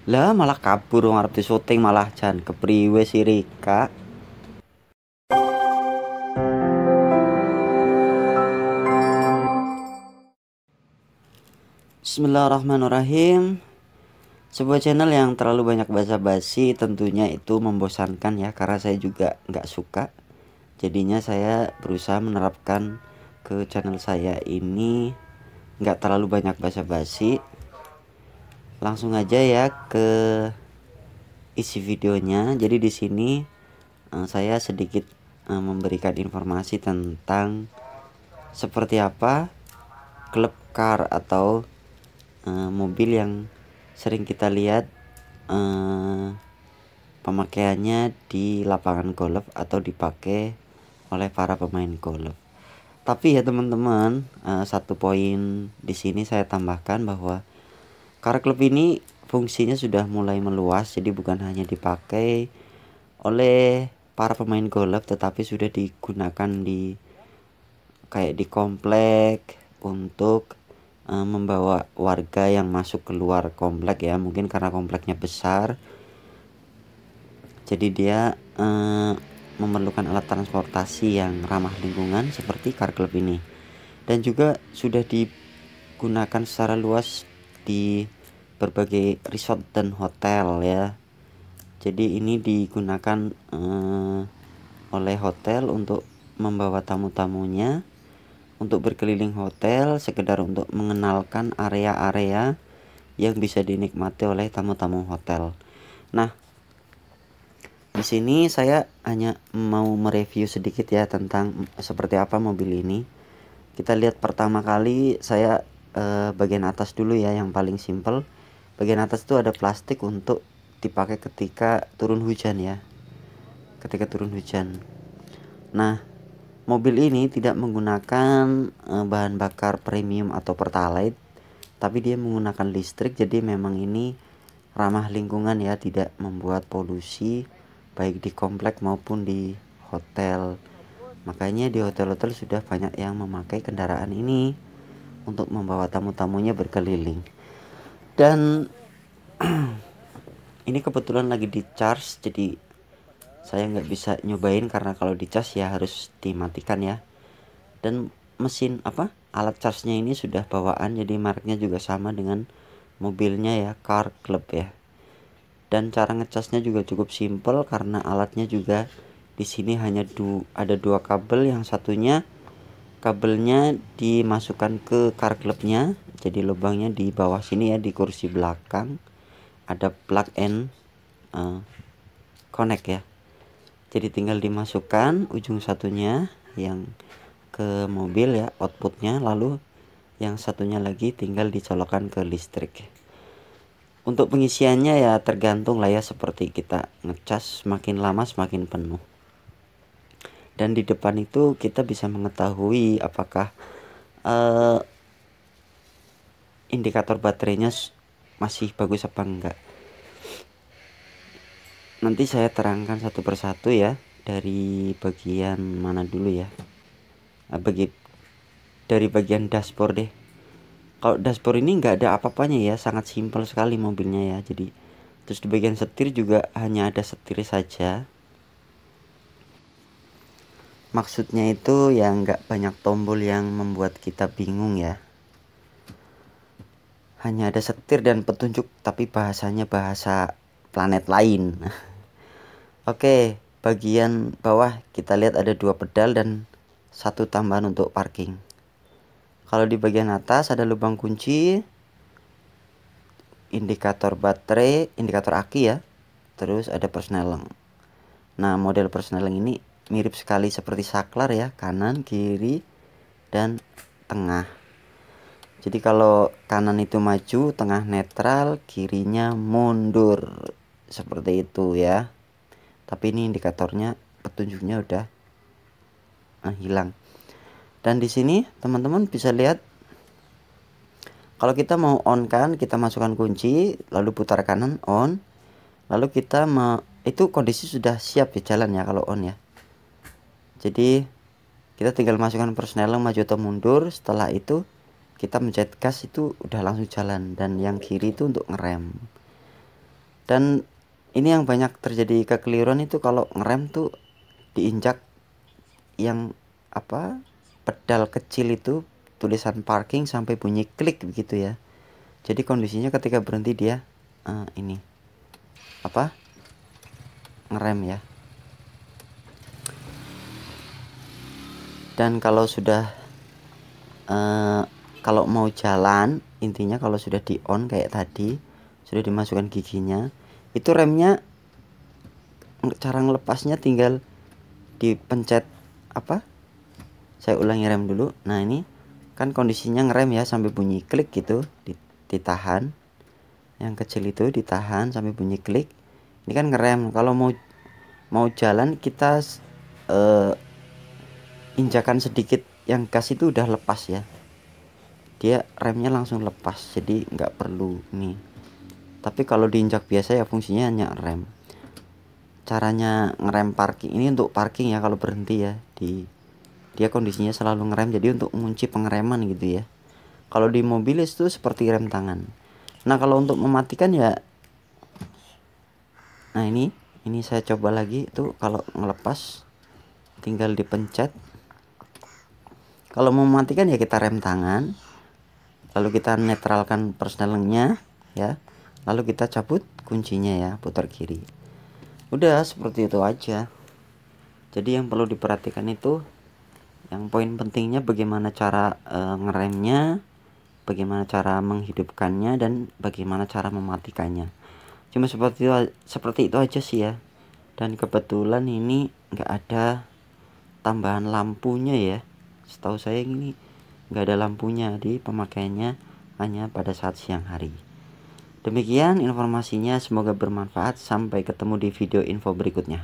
Lah malah kabur wong arep syuting malah jan kepriwe si Rika. Bismillahirrahmanirrahim. Sebuah channel yang terlalu banyak basa-basi tentunya itu membosankan ya, karena saya juga nggak suka. Jadinya saya berusaha menerapkan ke channel saya ini nggak terlalu banyak basa-basi. Langsung aja ya ke isi videonya. Jadi di sini saya sedikit memberikan informasi tentang seperti apa klub car atau mobil yang sering kita lihat pemakaiannya di lapangan golf atau dipakai oleh para pemain golf. Tapi ya teman-teman, satu poin di sini saya tambahkan bahwa car club ini fungsinya sudah mulai meluas, jadi bukan hanya dipakai oleh para pemain golf tetapi sudah digunakan di kayak di komplek untuk membawa warga yang masuk keluar komplek ya, mungkin karena kompleknya besar jadi dia memerlukan alat transportasi yang ramah lingkungan seperti car club ini, dan juga sudah digunakan secara luas di berbagai resort dan hotel ya. Jadi ini digunakan oleh hotel untuk membawa tamu-tamunya untuk berkeliling hotel, sekedar untuk mengenalkan area-area yang bisa dinikmati oleh tamu-tamu hotel. Nah, di sini saya hanya mau mereview sedikit ya tentang seperti apa mobil ini. Kita lihat pertama kali saya bagian atas dulu ya, yang paling simple. Bagian atas itu ada plastik untuk dipakai ketika turun hujan ya. Ketika turun hujan. Nah, mobil ini tidak menggunakan bahan bakar premium atau pertalite, tapi dia menggunakan listrik. Jadi memang ini ramah lingkungan ya, tidak membuat polusi baik di komplek maupun di hotel. Makanya di hotel-hotel sudah banyak yang memakai kendaraan ini untuk membawa tamu-tamunya berkeliling. Dan ini kebetulan lagi di charge, jadi saya nggak bisa nyobain karena kalau dicas ya harus dimatikan ya. Dan mesin alat charge-nya ini sudah bawaan, jadi mereknya juga sama dengan mobilnya ya, Car Club ya. Dan cara ngecasnya juga cukup simple karena alatnya juga di sini hanya ada dua kabel, yang satunya kabelnya dimasukkan ke car clubnya, jadi lubangnya di bawah sini ya, di kursi belakang ada plug and connect ya. Jadi tinggal dimasukkan ujung satunya yang ke mobil ya, outputnya, lalu yang satunya lagi tinggal dicolokkan ke listrik. Untuk pengisiannya ya tergantung lah ya, seperti kita ngecas semakin lama semakin penuh. Dan di depan itu kita bisa mengetahui apakah indikator baterainya masih bagus apa enggak. Nanti saya terangkan satu persatu ya, dari bagian mana dulu ya. Dari bagian dashboard deh. Kalau dashboard ini nggak ada apa-apanya ya, sangat simpel sekali mobilnya ya. Jadi terus di bagian setir juga hanya ada setir saja. Maksudnya itu ya nggak banyak tombol yang membuat kita bingung ya. Hanya ada setir dan petunjuk, tapi bahasanya bahasa planet lain. Oke, bagian bawah kita lihat ada dua pedal dan satu tambahan untuk parking. Kalau di bagian atas ada lubang kunci, indikator baterai, indikator aki ya. Terus ada persneleng. Nah, model persneleng ini mirip sekali seperti saklar ya, kanan, kiri, dan tengah. Jadi kalau kanan itu maju, tengah netral, kirinya mundur. Seperti itu ya. Tapi ini indikatornya, petunjuknya udah hilang. Dan di sini teman-teman bisa lihat, kalau kita mau on kan, kita masukkan kunci, lalu putar kanan on, lalu kita itu kondisi sudah siap ya jalan ya kalau on ya. Jadi kita tinggal masukkan persneleng maju atau mundur. Setelah itu kita mencet gas, itu udah langsung jalan. Dan yang kiri itu untuk ngerem. Dan ini yang banyak terjadi kekeliruan itu kalau ngerem tuh diinjak yang apa, pedal kecil itu tulisan parking sampai bunyi klik begitu ya. Jadi kondisinya ketika berhenti dia ini apa, ngerem ya. Dan kalau sudah kalau mau jalan, intinya kalau sudah di on kayak tadi, sudah dimasukkan giginya, itu remnya cara ngelepasnya tinggal dipencet apa, saya ulangi rem dulu. Nah ini kan kondisinya ngerem ya sampai bunyi klik gitu, ditahan, yang kecil itu ditahan sampai bunyi klik. Ini kan ngerem. Kalau mau jalan kita injakan sedikit yang gas itu udah lepas ya, dia remnya langsung lepas, jadi nggak perlu nih. Tapi kalau diinjak biasa ya fungsinya hanya rem. Caranya ngerem parking ini untuk parking ya, kalau berhenti ya dia kondisinya selalu ngerem, jadi untuk mengunci pengereman gitu ya. Kalau di mobil itu seperti rem tangan. Nah kalau untuk mematikan ya, nah ini saya coba lagi tuh, kalau ngelepas tinggal dipencet. Kalau mau mematikan ya kita rem tangan, lalu kita netralkan persnelingnya ya, lalu kita cabut kuncinya ya, putar kiri. Udah seperti itu aja. Jadi yang perlu diperhatikan itu, yang poin pentingnya bagaimana cara ngeremnya, bagaimana cara menghidupkannya, dan bagaimana cara mematikannya. Cuma seperti itu aja sih ya. Dan kebetulan ini nggak ada tambahan lampunya ya, setahu saya ini nggak ada lampunya di pemakaiannya, hanya pada saat siang hari. Demikian informasinya, semoga bermanfaat. Sampai ketemu di video info berikutnya.